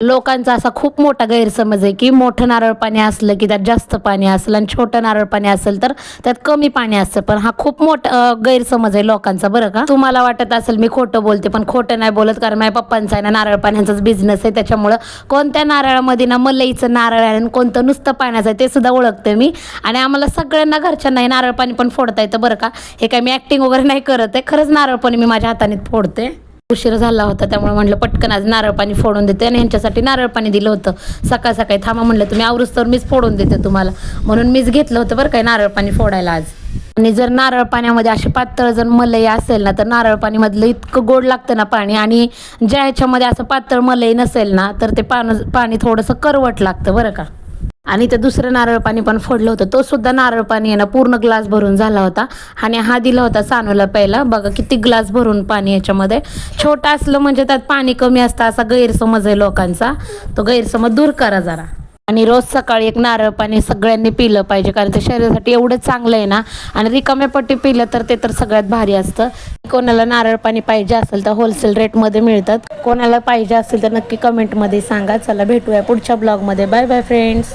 लोकांचा असा खूप मोठा गैरसमज आहे की मोठं नारळ पाणी असलं की त्यात जास्त पाणी असेल आणि छोटं नारळ पाणी असेल तर त्यात कमी पाणी असतं. पण हा खूप मोठा गैरसमज आहे लोकांचा, बरं का. तुम्हाला वाटत असेल मी खोटं बोलते, पण खोटं नाही बोलत, कारण माझ्या पप्पांचा आहे ना नारळ पाण्याचाच बिझनेस आहे. त्याच्यामुळं कोणत्या नारळामध्ये ना मलईचं नारळ आहे आणि कोणतं नुसतं पाण्याचं आहे ते सुद्धा ओळखते मी. आणि आम्हाला सगळ्यांना घरच्यांना नारळ पाणी पण फोडता येतं, बरं का. हे काय मी ॲक्टिंग वगैरे नाही करत आहे, खरंच नारळ पाणी मी माझ्या हाताने फोडते. उशीर झाला होता त्यामुळे म्हटलं पटकन आज नारळ पाणी फोडून देते, आणि ह्यांच्यासाठी नारळ पाणी दिलं होतं सकाळ सकाळी. थांबा म्हटलं तुम्ही आवरूच तर मीच फोडून देते तुम्हाला, म्हणून मीच घेतलं होतं बरं काय नारळ पाणी फोडायला आज. आणि जर नारळ पाण्यामध्ये अशी पातळ जर मलई असेल ना तर नारळ पाणीमधलं इतकं गोड लागतं ना पाणी, आणि ज्या ह्याच्यामध्ये असं पातळ मलई नसेल ना तर ते पाणी थोडंसं करवट लागतं, बरं का. आणि ते दुसरं नारळ पाणी पण फोडलं होतं, तो सुद्धा नारळ पाणी आहे ना पूर्ण ग्लास भरून झाला होता. आणि हा दिला होता सानूला प्यायला. बघा किती ग्लास भरून पाणी याच्यामध्ये. छोटा असलं म्हणजे त्यात पाणी कमी असतं असा गैरसमज आहे लोकांचा, तो गैरसमज दूर करा जरा. आणि रोज सकाळी एक नारळ पाणी सगळ्यांनी पिलं पाहिजे, कारण ते शरीरासाठी एवढं चांगलं आहे ना. आणि रिकाम्या पोटी पिलं तर ते तर सगळ्यात भारी असतं. कोणाला नारळ पाणी पाहिजे असेल तर होलसेल रेटमध्ये मिळतात. कोणाला पाहिजे असेल तर नक्की कमेंटमध्ये सांगा. चला भेटूया पुढच्या ब्लॉगमध्ये. Bye bye friends.